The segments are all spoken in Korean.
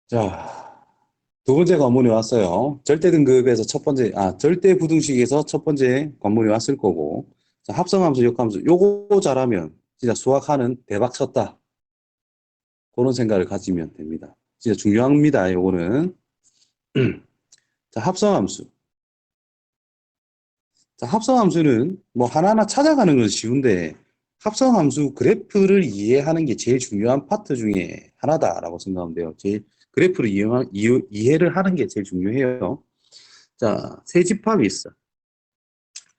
자, 두 번째 관문이 왔어요. 절대 등급에서 첫 번째, 절대 부등식에서 첫 번째 관문이 왔을 거고, 자, 합성함수, 역함수, 요거 잘하면 진짜 수학하는 대박 쳤다. 그런 생각을 가지면 됩니다. 진짜 중요합니다, 요거는. 자, 합성함수. 자, 합성함수는 뭐 하나하나 찾아가는 건 쉬운데, 합성함수 그래프를 이해하는 게 제일 중요한 파트 중에 하나다라고 생각하면 돼요. 제일 그래프를 이해를 하는 게 제일 중요해요. 자, 세 집합이 있어.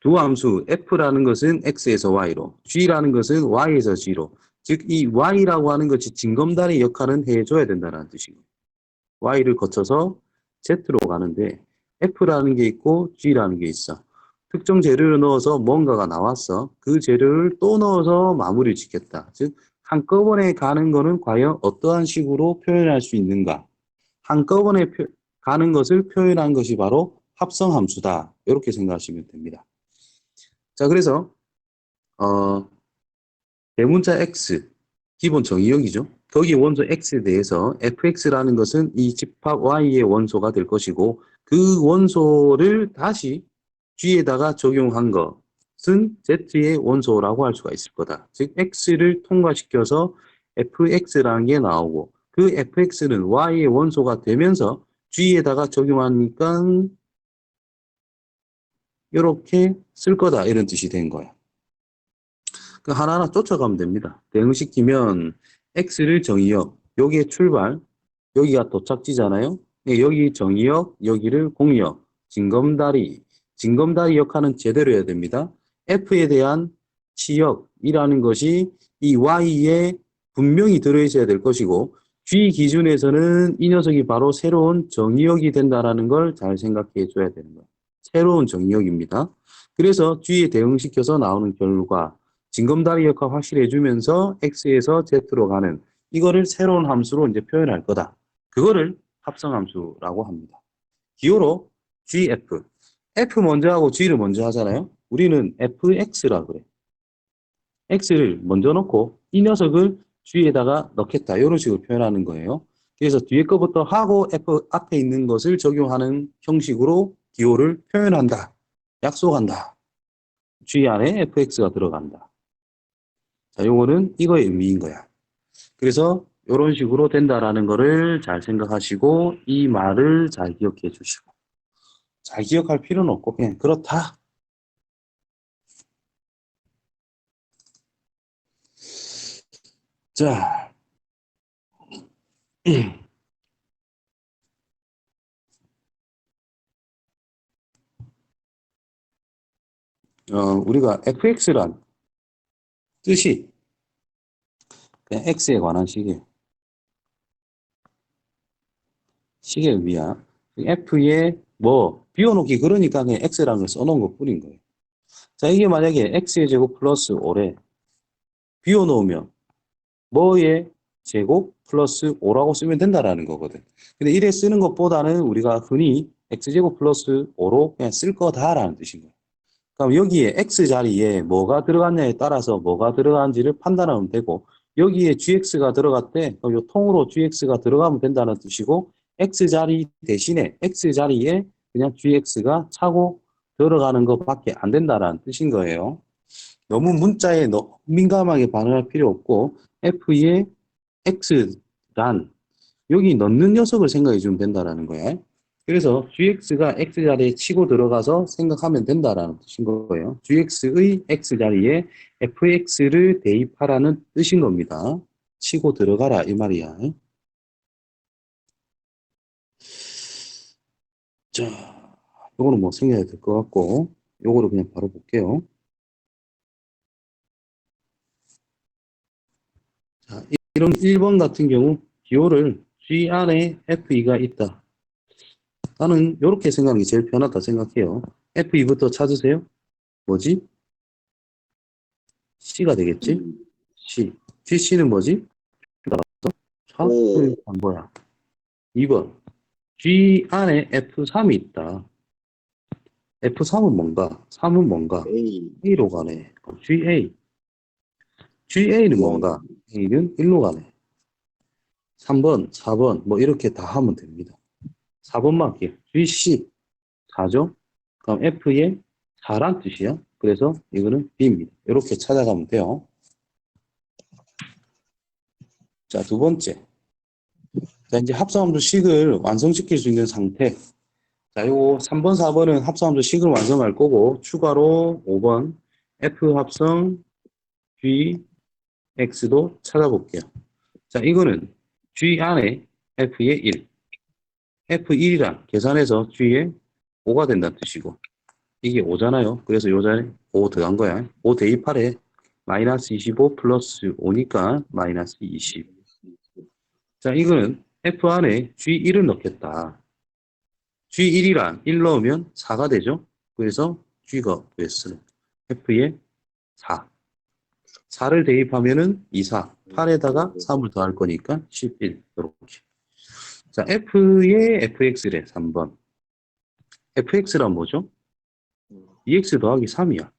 두 함수 f라는 것은 x에서 y로, g라는 것은 y에서 g로. 즉, 이 y라고 하는 것이 징검다리 역할은 해줘야 된다는 뜻이고, y를 거쳐서 z로 가는데 f라는 게 있고 g라는 게 있어. 특정 재료를 넣어서 뭔가가 나왔어. 그 재료를 또 넣어서 마무리를 짓겠다. 즉, 한꺼번에 가는 거는 과연 어떠한 식으로 표현할 수 있는가? 한꺼번에 가는 것을 표현한 것이 바로 합성함수다. 이렇게 생각하시면 됩니다. 자, 그래서 대문자 x, 기본 정의역이죠. 거기 원소 x에 대해서 fx라는 것은 이 집합 y의 원소가 될 것이고, 그 원소를 다시 g에다가 적용한 것은 z의 원소라고 할 수가 있을 거다. 즉 x를 통과시켜서 fx라는 게 나오고, 그 fx는 y의 원소가 되면서 g에다가 적용하니까 이렇게 쓸 거다, 이런 뜻이 된 거야. 그 하나하나 쫓아가면 됩니다. 대응시키면 x를 정의역, 여기에 출발, 여기가 도착지잖아요. 네, 여기 정의역, 여기를 공역, 징검다리, 징검다리 역할은 제대로 해야 됩니다. f에 대한 치역이라는 것이 이 y에 분명히 들어있어야 될 것이고, g 기준에서는 이 녀석이 바로 새로운 정의역이 된다는 걸 잘 생각해 줘야 되는 거예요. 새로운 정의역입니다. 그래서 g에 대응시켜서 나오는 결과, 징검다리 역할 확실해주면서 x에서 z로 가는 이거를 새로운 함수로 이제 표현할 거다. 그거를 합성함수라고 합니다. 기호로 gf. f 먼저 하고 g를 먼저 하잖아요. 우리는 fx라 그래. x를 먼저 넣고 이 녀석을 g에다가 넣겠다. 이런 식으로 표현하는 거예요. 그래서 뒤에 거부터 하고 f 앞에 있는 것을 적용하는 형식으로 기호를 표현한다. 약속한다. g 안에 fx가 들어간다. 자, 요거는 이거의 의미인 거야. 그래서 이런 식으로 된다라는 거를 잘 생각하시고 이 말을 잘 기억해 주시고, 잘 기억할 필요는 없고 그냥 그렇다. 자, 우리가 fx란 뜻이 그냥 x에 관한 시계 의미야. f에 뭐 비워놓기 그러니까 그냥 x라는 걸 써놓은 것 뿐인 거예요. 자, 이게 만약에 x의 제곱 플러스 5래 비워놓으면 뭐의 제곱 플러스 5라고 쓰면 된다라는 거거든. 근데 이래 쓰는 것보다는 우리가 흔히 x제곱 플러스 5로 그냥 쓸 거다라는 뜻인 거야. 그럼 여기에 x 자리에 뭐가 들어갔냐에 따라서 뭐가 들어간지를 판단하면 되고, 여기에 gx가 들어갔대. 그럼 요 통으로 gx가 들어가면 된다는 뜻이고, x 자리 대신에 x 자리에 그냥 gx가 차고 들어가는 것밖에 안 된다라는 뜻인 거예요. 너무 문자에 너무 민감하게 반응할 필요 없고, f의 x란 여기 넣는 녀석을 생각해 주면 된다라는 거야. 그래서 gx가 x자리에 치고 들어가서 생각하면 된다라는 뜻인 거예요. gx의 x자리에 fx를 대입하라는 뜻인 겁니다. 치고 들어가라 이 말이야. 자, 요거는 뭐 생각해야 될 것 같고, 요거를 그냥 바로 볼게요. 자, 이런 1번 같은 경우 기호를 g 안에 f2가 있다. 나는 이렇게 생각하는 게 제일 편하다 생각해요. f2부터 찾으세요. 뭐지? C가 되겠지? C. GC는 뭐지? 오, 안 뭐야? 2번. G 안에 F3이 있다. F3은 뭔가? 3은 뭔가? A, A로 가네. GA. GA는 원, 뭔가? A는 1로 가네. 3번, 4번 뭐 이렇게 다 하면 됩니다. 4번만 할게요. GC 4죠? 그럼 F의 4란 뜻이야. 그래서 이거는 B입니다. 이렇게 찾아가면 돼요. 자, 두 번째. 자, 이제 합성함수 식을 완성시킬 수 있는 상태. 자, 요거 3번, 4번은 합성함수 식을 완성할 거고, 추가로 5번 F 합성 G, X도 찾아볼게요. 자, 이거는 G 안에 F의 1. F1이란 계산해서 G에 5가 된다는 뜻이고, 이게 5잖아요. 그래서 요 자리에 5 들어간 거야. 5 대입하래. 마이너스 25 플러스 5니까 마이너스 20. 자, 이거는 F 안에 G1을 넣겠다. G1이란 1 넣으면 4가 되죠. 그래서 G가 됐어요. F에 4. 4를 대입하면은 2, 4. 8에다가 3을 더할 거니까 11. 이렇게. 자, F의 FX래. 3번. FX란 뭐죠? 2X 더하기 3이야.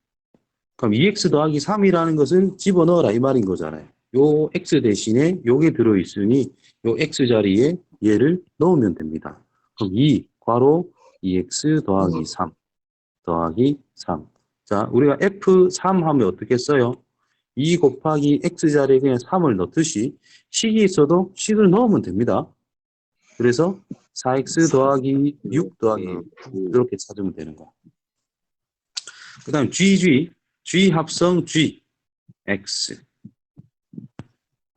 그럼 2X 더하기 3이라는 것을 집어넣어라 이 말인 거잖아요. 요 X 대신에 요게 들어있으니 요 X 자리에 얘를 넣으면 됩니다. 그럼 2 괄호 2X 더하기 3 더하기 3. 자, 우리가 F3 하면 어떻게 써요? 2 곱하기 X 자리에 그냥 3을 넣듯이 식이 있어도 식을 넣으면 됩니다. 그래서 4X 더하기 6 더하기 9 이렇게 찾으면 되는 거야. 그 다음 GG, G 합성 G, X.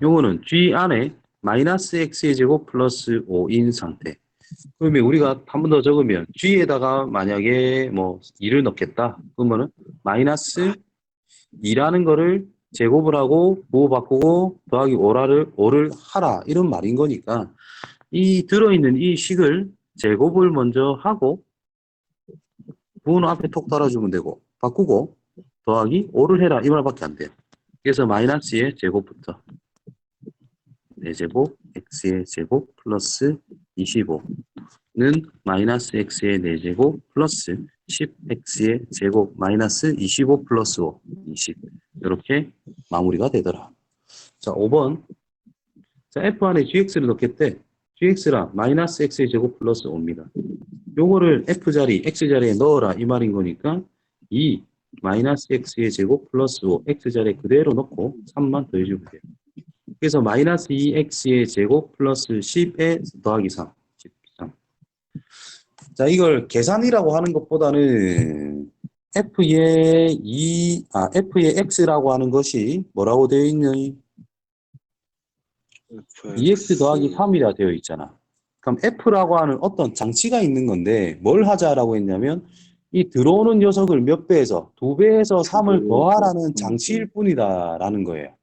요거는 G 안에 마이너스 X의 제곱 플러스 5인 상태. 그러면 우리가 한 번 더 적으면 G에다가 만약에 뭐 2를 넣겠다. 그러면은 마이너스 2라는 거를 제곱을 하고 부호 바꾸고 더하기 5를 하라. 이런 말인 거니까 이 들어있는 이 식을 제곱을 먼저 하고 부호는 앞에 톡 달아주면 되고 바꾸고 더하기 5를 해라. 이 말밖에 안 돼요. 그래서 마이너스의 제곱부터 4제곱 x의 제곱 플러스 25는 마이너스 x의 4제곱 플러스 10x의 제곱 마이너스 25 플러스 5, 20 이렇게 마무리가 되더라. 자, 5번. 자, f 안에 gx를 넣겠대. gx라 마이너스 x의 제곱 플러스 5입니다. 요거를 f 자리, x 자리에 넣어라 이 말인 거니까 2 마이너스 x의 제곱 플러스 5 x 자리에 그대로 넣고 3만 더해주면 돼요. 그래서 마이너스 2x의 제곱 플러스 10의 더하기 3. 13. 자, 이걸 계산이라고 하는 것보다는 F의 x라고 하는 것이 뭐라고 되어 있니? 2x 더하기 3이라 되어 있잖아. 그럼 F라고 하는 어떤 장치가 있는 건데 뭘 하자라고 했냐면 이 들어오는 녀석을 몇 배에서 2배에서 3을 더하라는 장치일 뿐이다라는 거예요.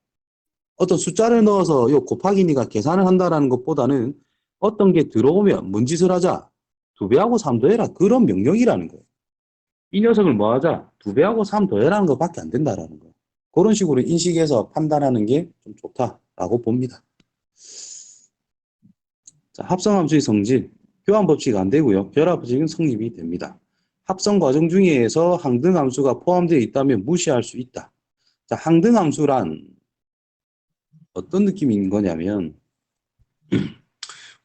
어떤 숫자를 넣어서 요 곱하기니까 계산을 한다라는 것보다는 어떤 게 들어오면 뭔 짓을 하자? 2배하고 3 더해라. 그런 명령이라는 거예요. 이 녀석을 뭐 하자? 2배하고 3 더해라는 것밖에 안 된다라는 거예요. 그런 식으로 인식해서 판단하는 게 좀 좋다라고 봅니다. 자, 합성함수의 성질, 교환법칙 안 되고요. 결합법칙은 성립이 됩니다. 합성 과정 중에서 항등함수가 포함되어 있다면 무시할 수 있다. 자, 항등함수란 어떤 느낌인 거냐면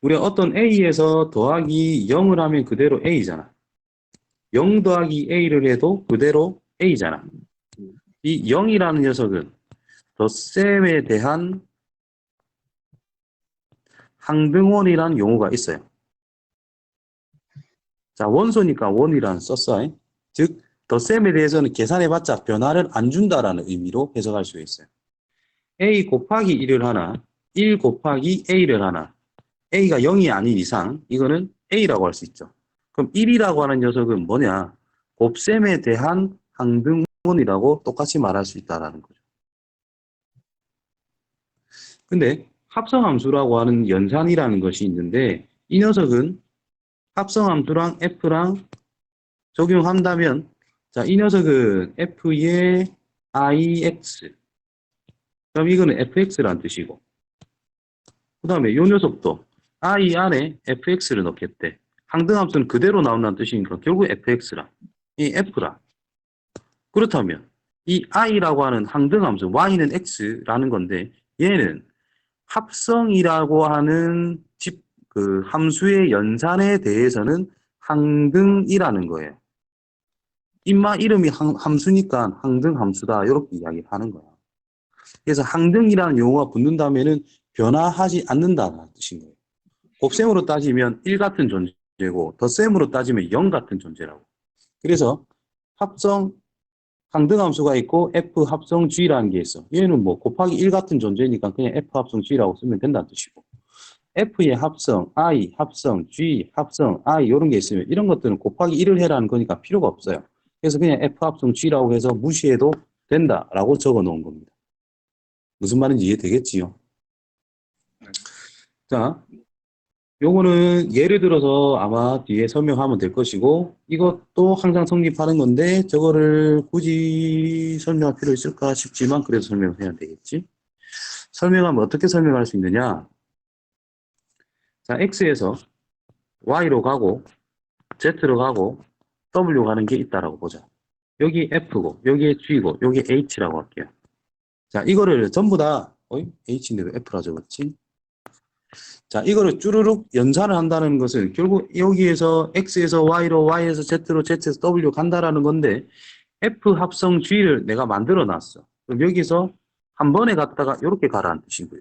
우리가 어떤 A에서 더하기 0을 하면 그대로 A잖아. 0 더하기 A를 해도 그대로 A잖아. 이 0이라는 녀석은 덧셈에 대한 항등원이라는 용어가 있어요. 자, 원소니까 원이라는 썼어. 즉, 덧셈에 대해서는 계산해봤자 변화를 안 준다라는 의미로 해석할 수 있어요. A 곱하기 1을 하나, 1 곱하기 A를 하나, A가 0이 아닌 이상 이거는 A라고 할 수 있죠. 그럼 1이라고 하는 녀석은 뭐냐? 곱셈에 대한 항등원이라고 똑같이 말할 수 있다는 거죠. 근데 합성함수라고 하는 연산이라는 것이 있는데 이 녀석은 합성함수랑 F랑 적용한다면 자, 이 녀석은 F의 IX 그럼 이거는 FX라는 뜻이고 그 다음에 이 녀석도 I 안에 FX를 넣겠대. 항등함수는 그대로 나온다는 뜻이니까 결국 FX라. 이 F라. 그렇다면 이 I라고 하는 항등함수 Y는 X라는 건데 얘는 합성이라고 하는 그 함수의 연산에 대해서는 항등이라는 거예요. 인마 이름이 함수니까 항등 함수다. 이렇게 이야기하는 거야. 그래서 항등이라는 용어가 붙는다면은 변화하지 않는다는 뜻인 거예요. 곱셈으로 따지면 1 같은 존재고 덧셈으로 따지면 0 같은 존재라고. 그래서 합성 항등함수가 있고 F 합성 G라는 게 있어. 얘는 뭐 곱하기 1 같은 존재니까 그냥 F 합성 G라고 쓰면 된다는 뜻이고. F의 합성, I 합성, G 합성, I 이런 게 있으면 이런 것들은 곱하기 1을 해라는 거니까 필요가 없어요. 그래서 그냥 F 합성 G라고 해서 무시해도 된다라고 적어 놓은 겁니다. 무슨 말인지 이해되겠지요? 자, 요거는 예를 들어서 아마 뒤에 설명하면 될 것이고 이것도 항상 성립하는 건데 저거를 굳이 설명할 필요 있을까 싶지만 그래도 설명을 해야 되겠지. 설명하면 어떻게 설명할 수 있느냐. 자, X에서 Y로 가고 Z로 가고 W 가는 게 있다라고 보자. 여기 F고 여기에 G고 여기 H라고 할게요. 자, 이거를 전부 다 H인데 왜 F라 적었지? 자, 이거를 쭈루룩 연산을 한다는 것은 결국 여기에서 X에서 Y로, Y에서 Z로, Z에서 W 간다라는 건데 F 합성 G를 내가 만들어 놨어. 그럼 여기서 한 번에 갔다가 이렇게 가라는 뜻이고요.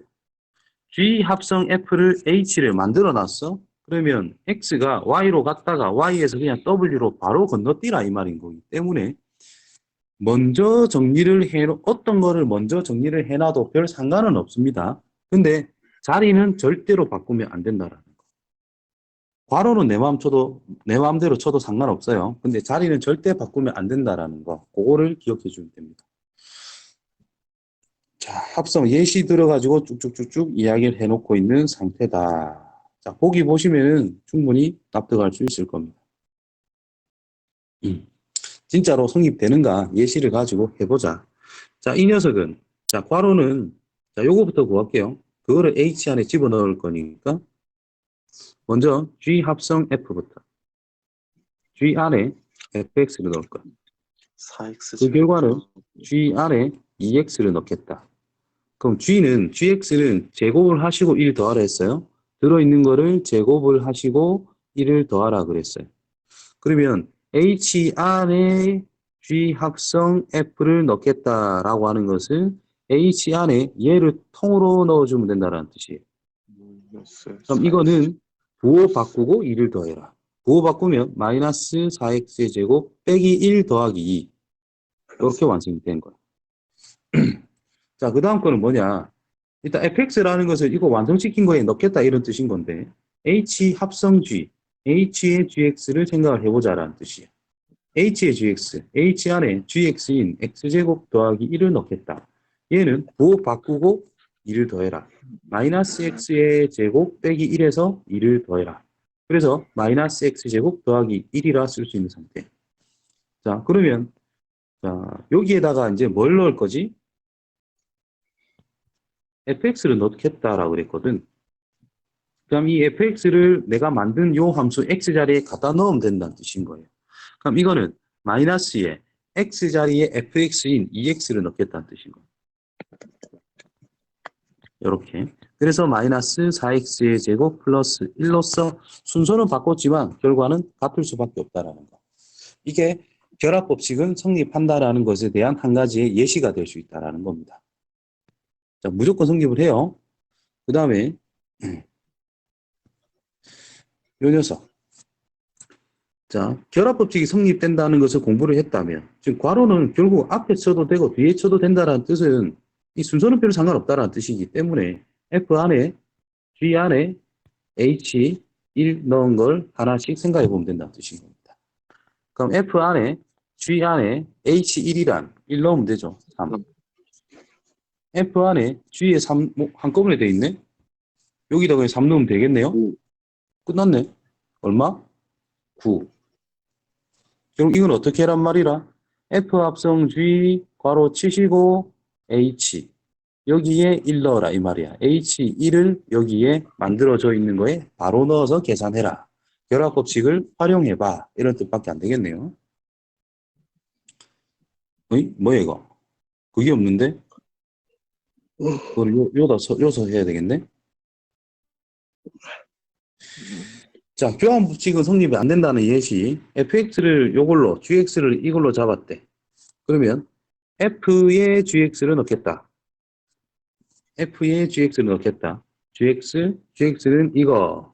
G 합성 F를 H를 만들어 놨어. 그러면 X가 Y로 갔다가 Y에서 그냥 W로 바로 건너뛰라 이 말인 거기 때문에 먼저 정리를 어떤 거를 먼저 정리를 해놔도 별 상관은 없습니다. 근데 자리는 절대로 바꾸면 안 된다라는 거. 괄호는 내 마음대로 쳐도 상관없어요. 근데 자리는 절대 바꾸면 안 된다라는 거. 그거를 기억해 주면 됩니다. 자, 합성 예시 들어가지고 쭉쭉쭉쭉 이야기를 해놓고 있는 상태다. 자, 보기 보시면은 충분히 납득할 수 있을 겁니다. 진짜로 성립되는가 예시를 가지고 해보자. 자, 이 녀석은 자, 괄호는 자, 요거부터 구할게요. 그거를 H 안에 집어넣을 거니까 먼저 G 합성 F부터 G 안에 fx를 넣을 거야. 4x 그 결과는 G 안에 2x를 넣겠다. 그럼 GX는 제곱을 하시고 1 더하라 했어요. 들어있는 거를 제곱을 하시고 1을 더하라 그랬어요. 그러면 H 안에 G 합성 F를 넣겠다라고 하는 것은 H 안에 얘를 통으로 넣어주면 된다는 뜻이에요. 그럼 이거는 부호 바꾸고 2를 더해라. 부호 바꾸면 마이너스 4x의 제곱 빼기 1 더하기 2 이렇게 완성이 된 거예요. 자, 그 다음 거는 뭐냐. 일단 fx라는 것을 이거 완성시킨 거에 넣겠다 이런 뜻인 건데 h 합성 g, h의 gx를 생각을 해보자라는 뜻이에요. h의 gx, h 안에 gx인 x제곱 더하기 1을 넣겠다. 얘는 부호 바꾸고 2를 더해라. 마이너스 x의 제곱 빼기 1에서 2를 더해라. 그래서 마이너스 x제곱 더하기 1이라 쓸 수 있는 상태. 자, 그러면 자, 여기에다가 이제 뭘 넣을 거지? fx를 넣겠다라고 그랬거든. 그럼 이 fx를 내가 만든 요 함수 x 자리에 갖다 넣으면 된다는 뜻인 거예요. 그럼 이거는 마이너스에 x 자리에 fx인 2x를 넣겠다는 뜻인 거예요. 이렇게. 그래서 마이너스 4x의 제곱 플러스 1로서 순서는 바꿨지만 결과는 같을 수밖에 없다라는 거. 이게 결합법칙은 성립한다라는 것에 대한 한 가지의 예시가 될 수 있다라는 겁니다. 자, 무조건 성립을 해요. 그 다음에 요 녀석. 자, 결합법칙이 성립된다는 것을 공부를 했다면 지금 괄호는 결국 앞에 쳐도 되고 뒤에 쳐도 된다는 뜻은 이 순서는 별로 상관없다는 뜻이기 때문에 F 안에 G 안에 H 1 넣은 걸 하나씩 생각해 보면 된다는 뜻인 겁니다. 그럼 F 안에 G 안에 H1이란 1 넣으면 되죠. 3. F 안에 G에 3 한꺼번에 돼 있네. 여기다 그냥 3 넣으면 되겠네요. 끝났네. 얼마? 9. 결국 이건 어떻게 해란 말이라? F 합성 G 괄호 치시고 H 여기에 1 넣어라 이 말이야. H1을 여기에 만들어져 있는 거에 바로 넣어서 계산해라. 결합법칙을 활용해봐. 이런 뜻밖에 안 되겠네요. 어이? 뭐야 이거? 그게 없는데? 그걸 요서 해야 되겠네. 자, 교환 법칙은 성립이 안 된다는 예시. fx를 요걸로, gx를 이걸로 잡았대. 그러면 f의 gx를 넣겠다. f의 gx를 넣겠다. gx는 이거.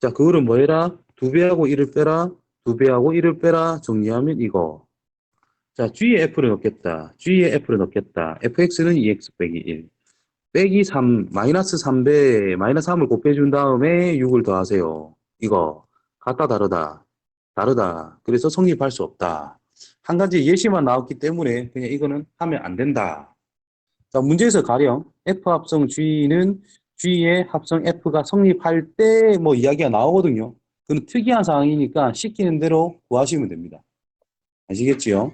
자, 그거를 뭐 해라? 2배하고 1을 빼라. 2배하고 1을 빼라. 정리하면 이거. 자, g의 f를 넣겠다. g의 f를 넣겠다. fx는 2x 빼기 1. 빼기 3, 마이너스 3배, 마이너스 3을 곱해준 다음에 6을 더하세요. 이거. 같다, 다르다. 다르다. 그래서 성립할 수 없다. 한 가지 예시만 나왔기 때문에 그냥 이거는 하면 안 된다. 자, 문제에서 가령 F 합성 G는 G의 합성 F가 성립할 때 뭐 이야기가 나오거든요. 그건 특이한 상황이니까 시키는 대로 구하시면 됩니다. 아시겠지요?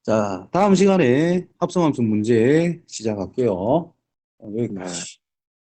자, 다음 시간에 합성함수 문제 시작할게요. 네. 여기까지.